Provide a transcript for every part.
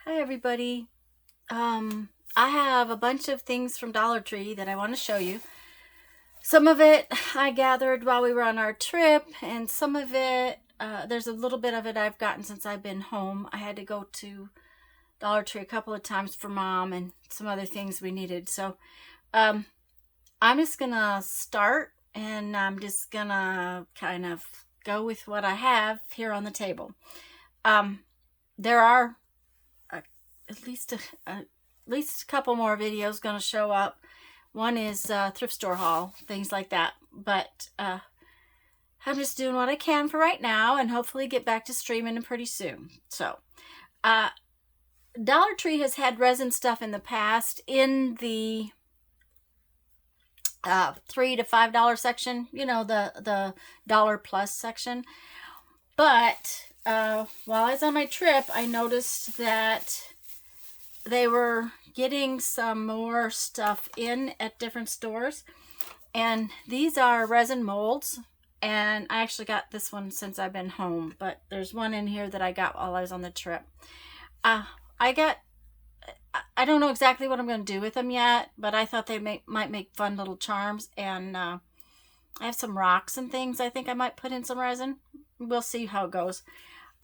Hi everybody. I have a bunch of things from Dollar Tree that I want to show you. Some of it I gathered while we were on our trip, and some of it, there's a little bit of it I've gotten since I've been home. I had to go to Dollar Tree a couple of times for Mom and some other things we needed. So um, I'm just gonna start, and I'm just gonna kind of go with what I have here on the table. Um, there are a, at least at least a couple more videos going to show up. One is thrift store haul, things like that. But I'm just doing what I can for right now, and hopefully get back to streaming pretty soon. So, uh, Dollar Tree has had resin stuff in the past in the $3 to $5 section. You know, the dollar plus section. But while I was on my trip, I noticed that they were getting some more stuff in at different stores. And these are resin molds. And I actually got this one since I've been home. But there's one in here that I got while I was on the trip. I don't know exactly what I'm going to do with them yet. But I thought they might make fun little charms. And I have some rocks and things I think I might put in some resin. We'll see how it goes.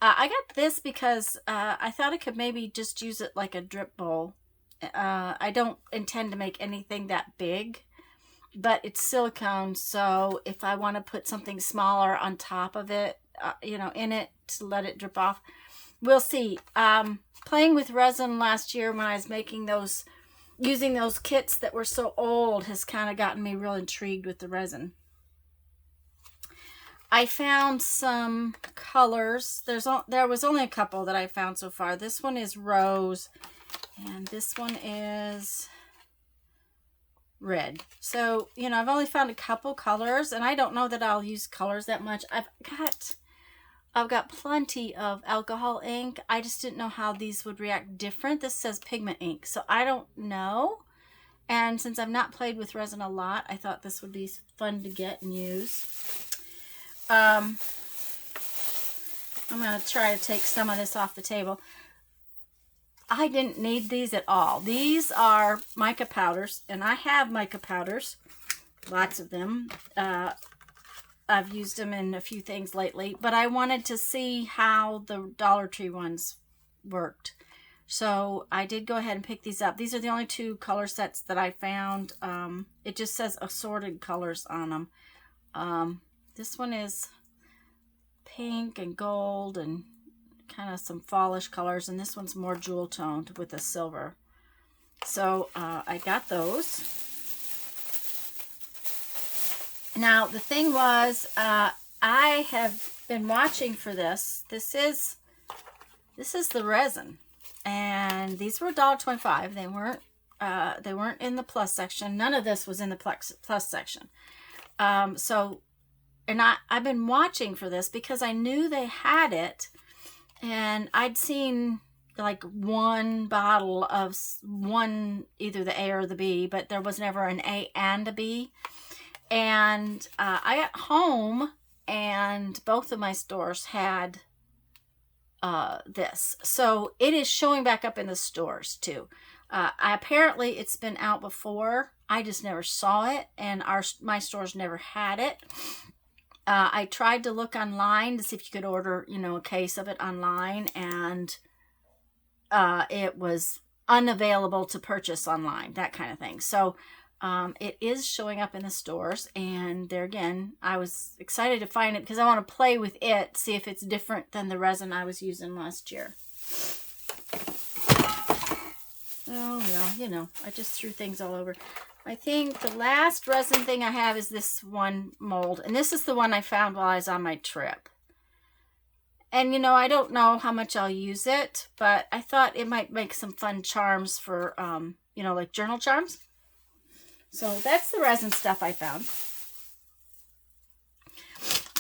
I got this because I thought I could maybe just use it like a drip bowl. I don't intend to make anything that big, but it's silicone, so if I want to put something smaller on top of it, in it to let it drip off, we'll see. Playing with resin last year when I was making those, using those kits that were so old has kind of gotten me real intrigued with the resin. I found some colors. There was only a couple that I found so far. This one is rose, and this one is red. So, I've only found a couple colors, and I don't know that I'll use colors that much. I've got plenty of alcohol ink. I just didn't know how these would react different. This says pigment ink, so I don't know. And since I've not played with resin a lot, I thought this would be fun to get and use. I'm going to try to take some of this off the table. I didn't need these at all. These are mica powders, and I have mica powders, lots of them. I've used them in a few things lately, but I wanted to see how the Dollar Tree ones worked. So I did go ahead and pick these up. These are the only two color sets that I found. It just says assorted colors on them. This one is pink and gold and kind of some fallish colors, and this one's more jewel toned with a silver. So I got those. Now the thing was, I have been watching for this. This is the resin, and these were $1.25. They weren't in the plus section. None of this was in the plus section. And I've been watching for this because I knew they had it, and I'd seen like one bottle of one, either the A or the B, but there was never an A and a B. And I got home, and both of my stores had this. So it is showing back up in the stores too. Apparently it's been out before. I just never saw it, and my stores never had it. I tried to look online to see if you could order, a case of it online, and it was unavailable to purchase online, that kind of thing. So it is showing up in the stores, and there again, I was excited to find it because I want to play with it, see if it's different than the resin I was using last year. Oh, yeah, I just threw things all over. I think the last resin thing I have is this one mold. And this is the one I found while I was on my trip. And, I don't know how much I'll use it, but I thought it might make some fun charms for, like journal charms. So that's the resin stuff I found.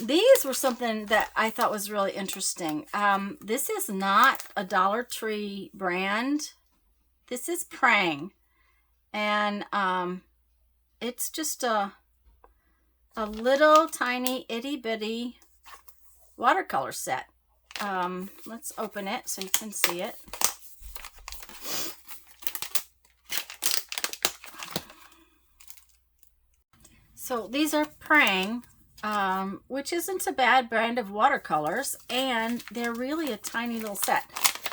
These were something that I thought was really interesting. This is not a Dollar Tree brand. This is Prang. And it's just a little tiny itty bitty watercolor set. Let's open it so you can see it. So these are Prang, which isn't a bad brand of watercolors, and they're really a tiny little set.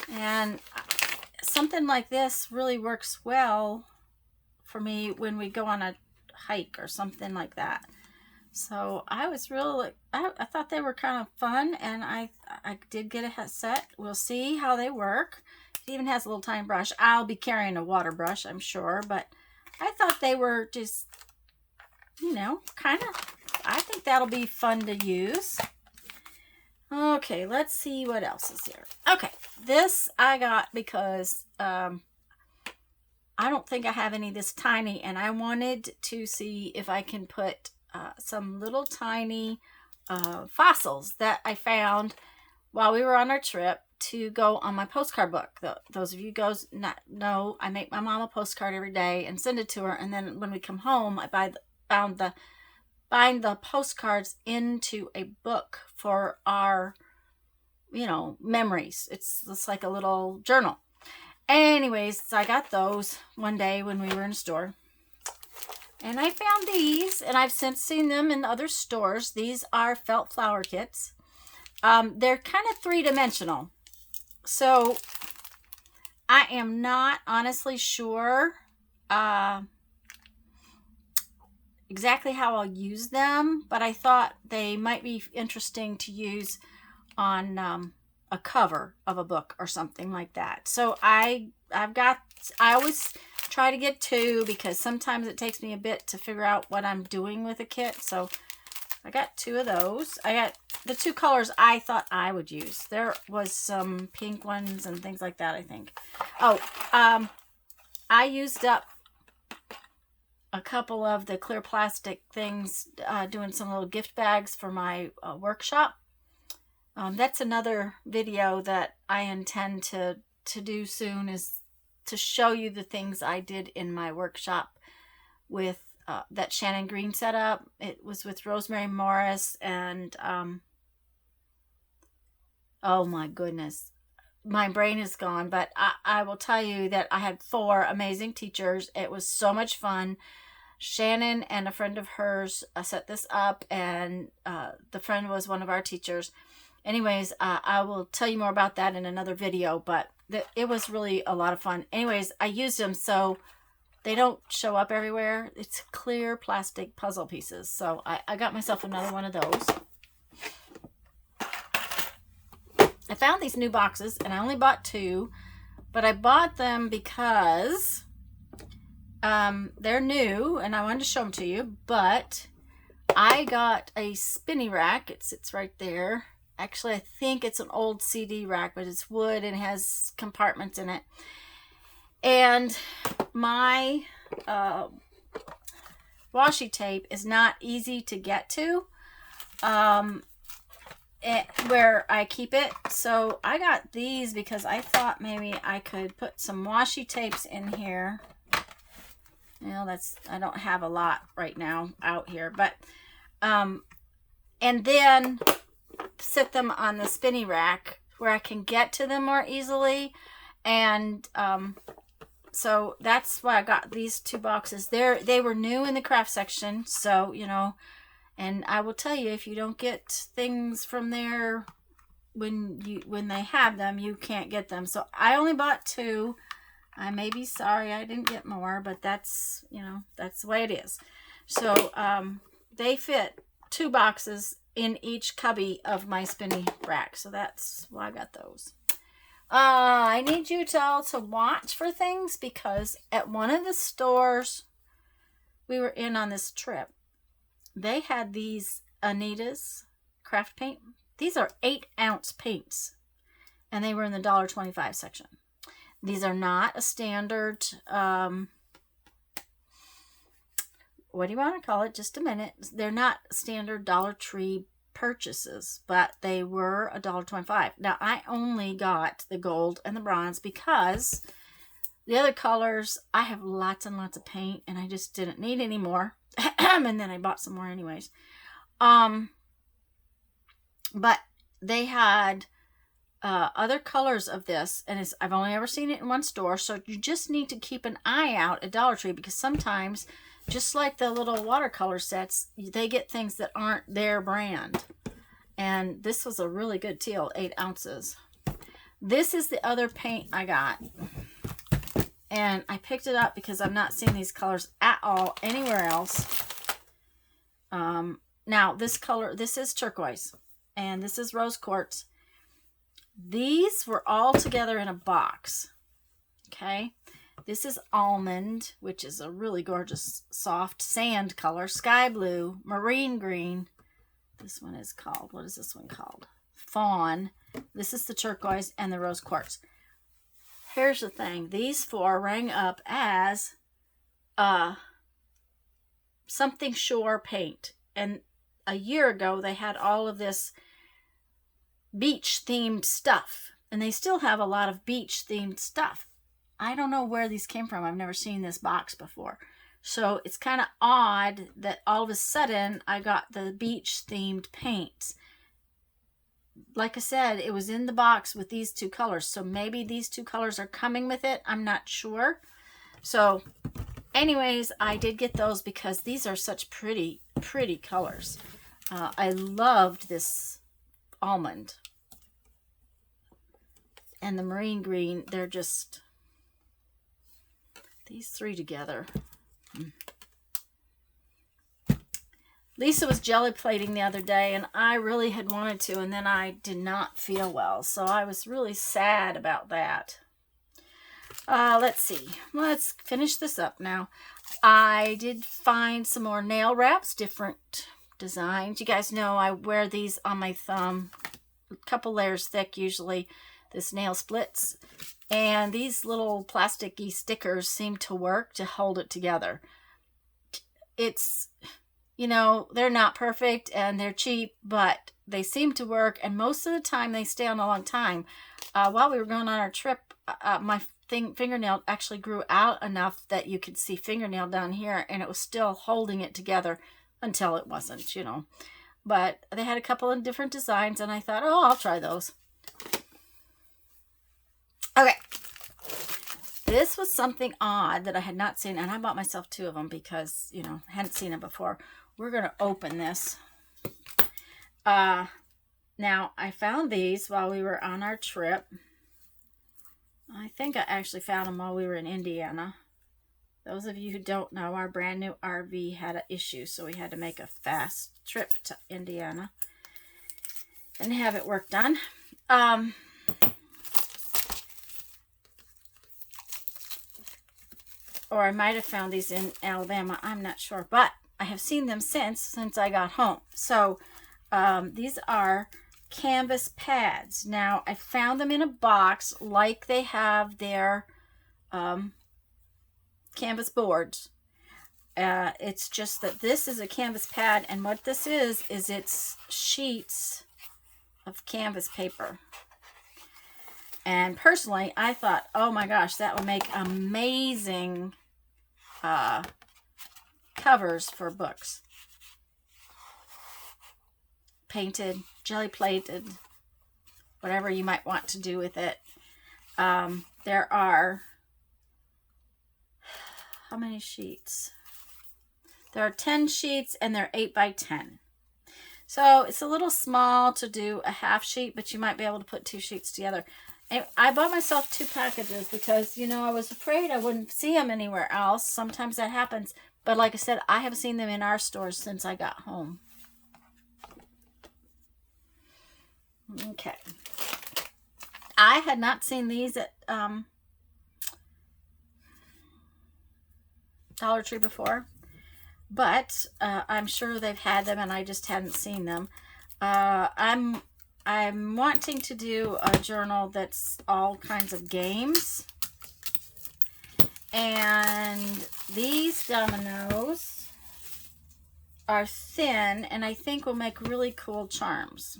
And something like this really works well for me when we go on a hike or something like that. So I was really, I thought they were kind of fun, and I did get a set. We'll see how they work. It even has a little tiny brush. I'll be carrying a water brush, I'm sure, but I thought they were just, you know, kind of, I think that'll be fun to use. Okay, let's see what else is here. Okay, this I got because I don't think I have any this tiny, and I wanted to see if I can put some little tiny fossils that I found while we were on our trip to go on my postcard book. Those of you guys not know, I make my mom a postcard every day and send it to her, and then when we come home, I bind the postcards into a book for our, you know, memories. It's like a little journal. Anyways, so I got those one day when we were in a store. And I found these, and I've since seen them in other stores. These are felt flower kits. They're kind of three-dimensional. So I am not honestly sure exactly how I'll use them, but I thought they might be interesting to use on a cover of a book or something like that. So I always try to get two because sometimes it takes me a bit to figure out what I'm doing with a kit. So I got two of those. I got the two colors I thought I would use. There was some pink ones and things like that, I think. Oh, I used up a couple of the clear plastic things doing some little gift bags for my workshop. That's another video that I intend to do soon, is to show you the things I did in my workshop with that Shannon Green set up. It was with Rosemary Morris, and oh my goodness, my brain is gone, but I will tell you that I had 4 amazing teachers. It was so much fun. Shannon and a friend of hers set this up, and the friend was one of our teachers. Anyways, I will tell you more about that in another video, but it was really a lot of fun. Anyways, I used them so they don't show up everywhere. It's clear plastic puzzle pieces. So I got myself another one of those. I found these new boxes, and I only bought 2, but I bought them because they're new, and I wanted to show them to you, but I got a spinny rack. It sits right there. Actually, I think it's an old CD rack, but it's wood and has compartments in it. And my washi tape is not easy to get to where I keep it. So I got these because I thought maybe I could put some washi tapes in here. You know, I don't have a lot right now out here, but and then sit them on the spinny rack where I can get to them more easily. And so that's why I got these 2 boxes. They were new in the craft section, so you know, and I will tell you, if you don't get things from there when they have them, you can't get them. So I only bought 2. I may be sorry I didn't get more, but that's, you know, that's the way it is. So they fit 2 boxes in each cubby of my spinny rack. So that's why I got those. I need you all to watch for things, because at one of the stores we were in on this trip, they had these Anita's craft paint. These are 8-ounce paints, and they were in the $1.25 section. These are not a standard, what do you want to call it? Just a minute. They're not standard Dollar Tree purchases, but they were $1.25. Now, I only got the gold and the bronze because the other colors, I have lots and lots of paint, and I just didn't need any more. And then I bought some more anyways. But they had other colors of this, and I've only ever seen it in one store, so you just need to keep an eye out at Dollar Tree, because sometimes just like the little watercolor sets, they get things that aren't their brand. And this was a really good deal, 8 ounces. This is the other paint I got. And I picked it up because I'm not seeing these colors at all anywhere else. Now, this color, this is turquoise. And this is rose quartz. These were all together in a box. Okay. This is almond, which is a really gorgeous soft sand color. Sky blue, marine green. This one is called, what is this one called? Fawn. This is the turquoise and the rose quartz. Here's the thing. These 4 rang up as something shore paint. And a year ago, they had all of this beach-themed stuff. And they still have a lot of beach-themed stuff. I don't know where these came from. I've never seen this box before. So it's kind of odd that all of a sudden I got the beach-themed paints. Like I said, it was in the box with these 2 colors. So maybe these 2 colors are coming with it. I'm not sure. So anyways, I did get those because these are such pretty colors. I loved this almond. And the marine green, they're just, these 3 together. Lisa was jelly plating the other day, and I really had wanted to, and then I did not feel well, so I was really sad about that. Let's see. Let's finish this up now. I did find some more nail wraps, different designs. You guys know I wear these on my thumb, a couple layers thick usually. This nail splits, and these little plasticky stickers seem to work to hold it together. It's, you know, they're not perfect and they're cheap, but they seem to work, and most of the time they stay on a long time. While we were going on our trip, my fingernail actually grew out enough that you could see fingernail down here, and it was still holding it together until it wasn't, you know. But they had a couple of different designs, and I thought, oh, I'll try those. Okay. This was something odd that I had not seen, and I bought myself 2 of them because, you know, I hadn't seen them before. We're going to open this. Now, I found these while we were on our trip. I think I actually found them while we were in Indiana. Those of you who don't know, our brand new RV had an issue, so we had to make a fast trip to Indiana and have it work done. Or I might have found these in Alabama. I'm not sure. But I have seen them since I got home. So these are canvas pads. Now, I found them in a box like they have their canvas boards. It's just that this is a canvas pad. And what this is it's sheets of canvas paper. And personally, I thought, oh my gosh, that would make amazing covers for books. Painted, jelly plated, whatever you might want to do with it. There are, how many sheets? There are 10 sheets, and they're 8 by 10. So it's a little small to do a half sheet, but you might be able to put 2 sheets together. And I bought myself 2 packages because, you know, I was afraid I wouldn't see them anywhere else. Sometimes that happens. But like I said, I have seen them in our stores since I got home. Okay. I had not seen these at Dollar Tree before. But I'm sure they've had them and I just hadn't seen them. I'm wanting to do a journal that's all kinds of games. And these dominoes are thin and I think will make really cool charms.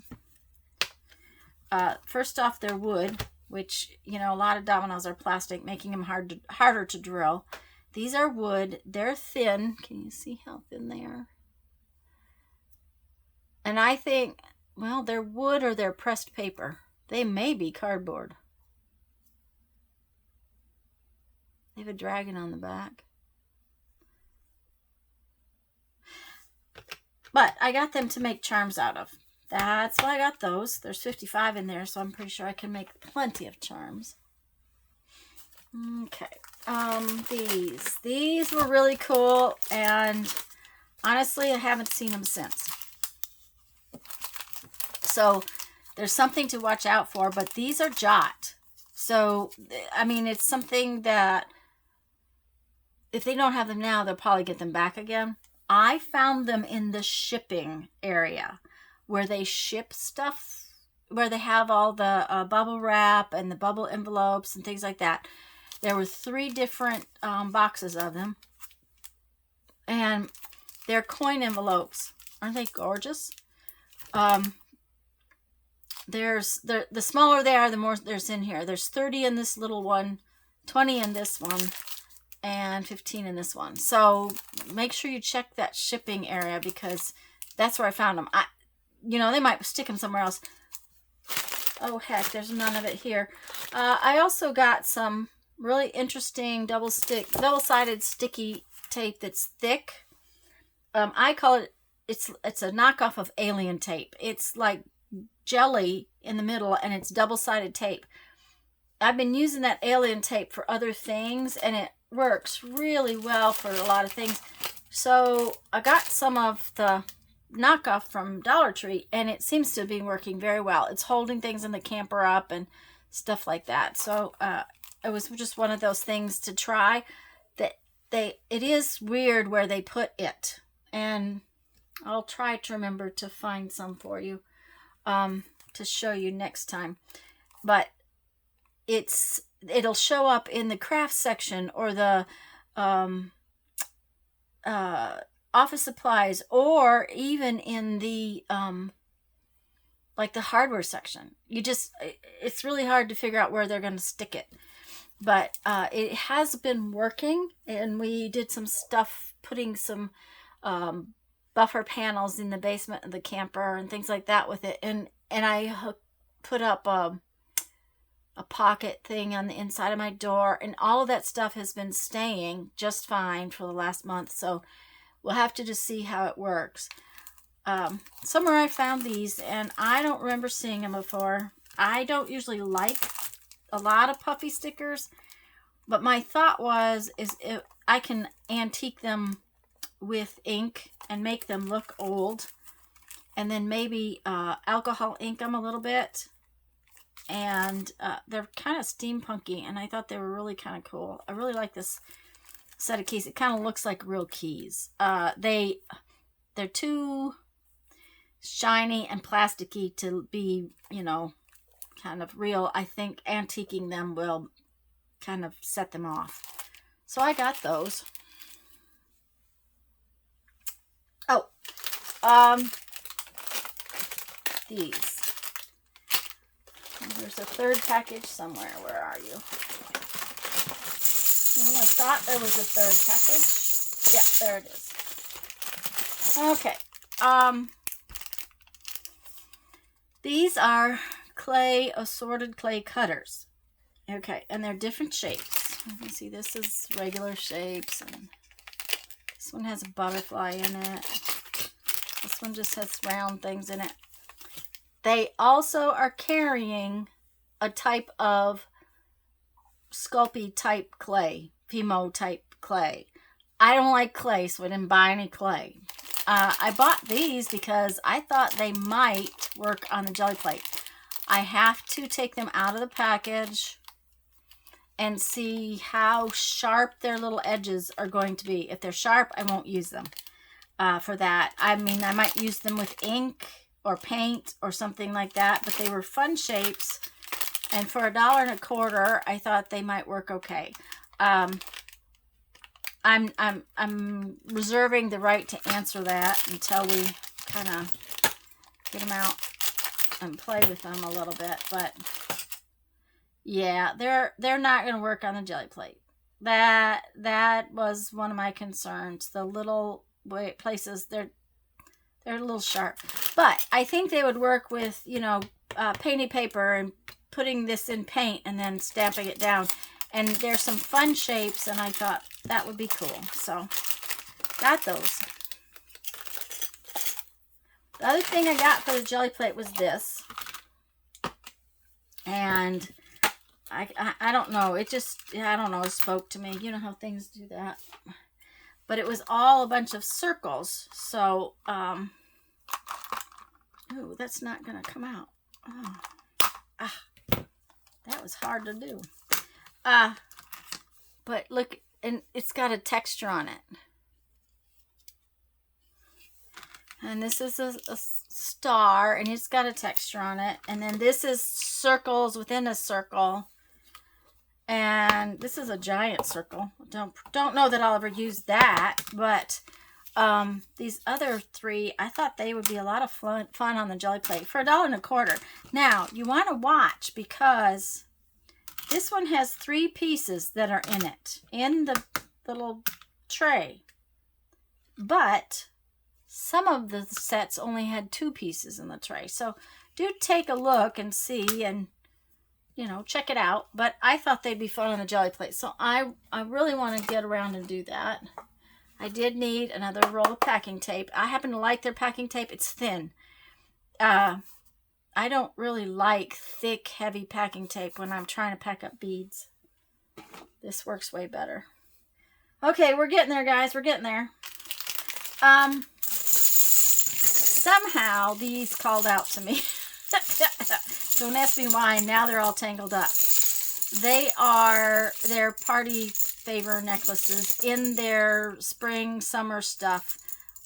First off, they're wood, which, you know, a lot of dominoes are plastic, making them harder to drill. These are wood. They're thin. Can you see how thin they are? And I think, well, they're wood or they're pressed paper. They may be cardboard. They have a dragon on the back. But I got them to make charms out of. That's why I got those. There's 55 in there, so I'm pretty sure I can make plenty of charms. Okay. These were really cool, and honestly, I haven't seen them since. So there's something to watch out for, but these are Jot. So, I mean, it's something that if they don't have them now, they'll probably get them back again. I found them in the shipping area where they ship stuff, where they have all the bubble wrap and the bubble envelopes and things like that. There were 3 different boxes of them, and they're coin envelopes. Aren't they gorgeous? There's the smaller they are, the more there's in here. There's 30 in this little one, 20 in this one, and 15 in this one. So make sure you check that shipping area, because that's where I found them. They might stick them somewhere else. Oh heck, there's none of it here. I also got some really interesting double-sided sticky tape that's thick. I call it, it's a knockoff of alien tape. It's like jelly in the middle, and it's double-sided tape. I've been using that alien tape for other things, and it works really well for a lot of things. So I got some of the knockoff from Dollar Tree, and it seems to be working very well. It's holding things in the camper up and stuff like that. So it was just one of those things to try. It is weird where they put it, and I'll try to remember to find some for you to show you next time. But it'll show up in the craft section or the office supplies, or even in the like the hardware section. It's really hard to figure out where they're going to stick it. But it has been working, and we did some stuff putting some buffer panels in the basement of the camper and things like that with it. And I put up a pocket thing on the inside of my door, and all of that stuff has been staying just fine for the last month. So we'll have to just see how it works. Somewhere I found these, and I don't remember seeing them before. I don't usually like a lot of puffy stickers, but my thought was I can antique them with ink and make them look old, and then maybe alcohol ink them a little bit. And they're kind of steampunky, and I thought they were really kind of cool. I really like this set of keys. It kind of looks like real keys. They're too shiny and plasticky to be, kind of real. I think antiquing them will kind of set them off. So I got those. Oh, these. There's a third package somewhere. Where are you? Well, I thought there was a third package. Yeah, there it is. Okay. These are assorted clay cutters. Okay, and they're different shapes. You can see this is regular shapes, and this one has a butterfly in it. This one just has round things in it. They also are carrying a type of Sculpey type clay, Fimo type clay. I don't like clay, so I didn't buy any clay. I bought these because I thought they might work on the jelly plate. I have to take them out of the package and see how sharp their little edges are going to be. If they're sharp, I won't use them for that. I mean, I might use them with ink or paint or something like that, but they were fun shapes, and for $1.25, I thought they might work okay. I'm reserving the right to answer that until we kind of get them out and play with them a little bit. But yeah, they're not going to work on the jelly plate. That was one of my concerns. The little places, they're a little sharp, but I think they would work with painted paper and putting this in paint and then stamping it down. And there's some fun shapes, and I thought that would be cool. So, got those. The other thing I got for the jelly plate was this. And I don't know. It just, I don't know, it spoke to me. You know how things do that. But it was all a bunch of circles. So, ooh, that's not going to come out. Oh. Ah, that was hard to do. But look, and it's got a texture on it. And this is a star, and it's got a texture on it. And then this is circles within a circle. And this is a giant circle. Don't know that I'll ever use that, but these other three, I thought they would be a lot of fun on the jelly plate for $1.25. Now, you want to watch because this one has 3 pieces that are in it, in the little tray. But some of the sets only had 2 pieces in the tray. So do take a look and see and, you know, check it out. But I thought they'd be fun on the jelly plate. So I really want to get around and do that. I did need another roll of packing tape. I happen to like their packing tape. It's thin. I don't really like thick, heavy packing tape when I'm trying to pack up beads. This works way better. Okay, we're getting there, guys. We're getting there. Somehow these called out to me. Don't ask me why. Now they're all tangled up. They're party favor necklaces in their spring, summer stuff.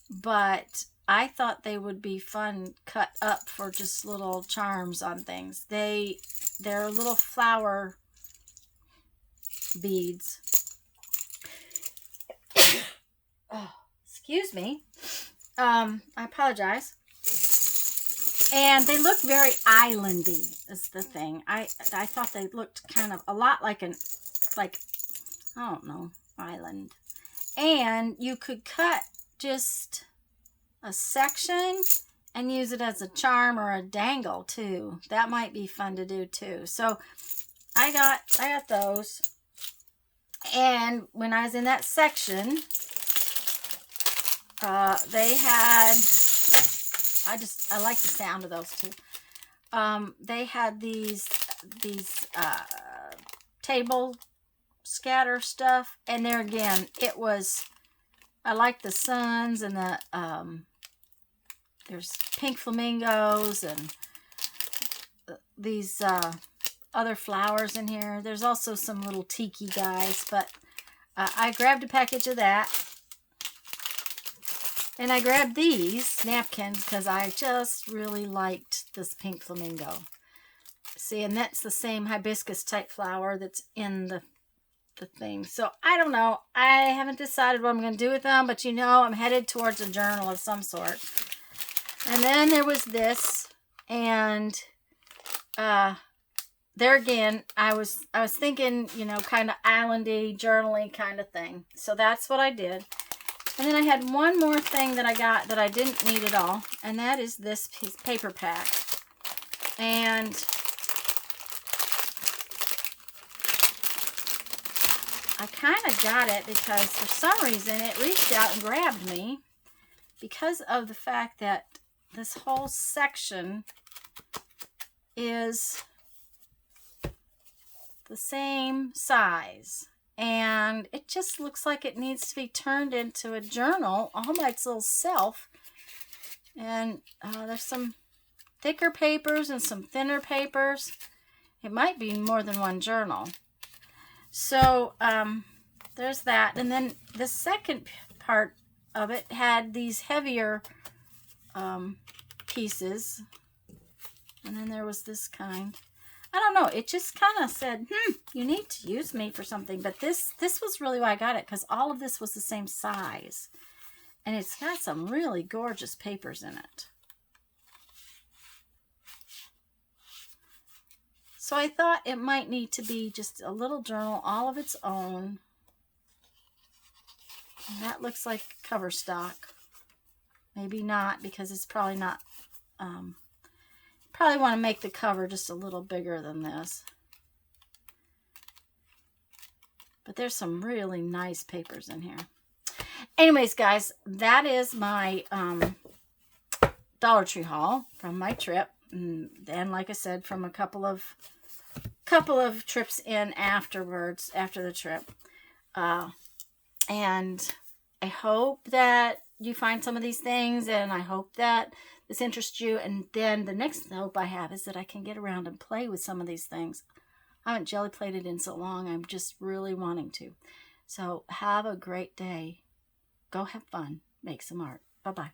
But I thought they would be fun cut up for just little charms on things. They're little flower beads. Oh, excuse me. I apologize. And they look very islandy is the thing. I thought they looked kind of a lot like I don't know, island. And you could cut just a section and use it as a charm or a dangle too. That might be fun to do too. So I got those. And when I was in that section, they had, I like the sound of those too. They had these table scatter stuff, and there again, it was, I like the suns and the, there's pink flamingos and these other flowers in here. There's also some little tiki guys, but I grabbed a package of that. And I grabbed these napkins because I just really liked this pink flamingo. See, and that's the same hibiscus type flower that's in the thing. So I don't know. I haven't decided what I'm going to do with them, but you know, I'm headed towards a journal of some sort. And then there was this, and there again, I was thinking, you know, kind of islandy, journaling kind of thing. So that's what I did. And then I had one more thing that I got that I didn't need at all, and that is this piece paper pack. And I kind of got it because for some reason it reached out and grabbed me because of the fact that this whole section is the same size. And it just looks like it needs to be turned into a journal all by its little self. And there's some thicker papers and some thinner papers. It might be more than one journal. So there's that. And then the second part of it had these heavier pieces. And then there was this kind. I don't know. It just kind of said, you need to use me for something. But this was really why I got it, because all of this was the same size. And it's got some really gorgeous papers in it. So I thought it might need to be just a little journal all of its own. And that looks like cover stock. Maybe not, because it's probably not... Probably want to make the cover just a little bigger than this. But there's some really nice papers in here. Anyways, guys, that is my Dollar Tree haul from my trip. And like I said, from a couple of trips in afterwards, after the trip. And I hope that you find some of these things, and I hope that this interests you. And then the next hope I have is that I can get around and play with some of these things. I haven't jelly plated in so long. I'm just really wanting to. So have a great day. Go have fun. Make some art. Bye-bye.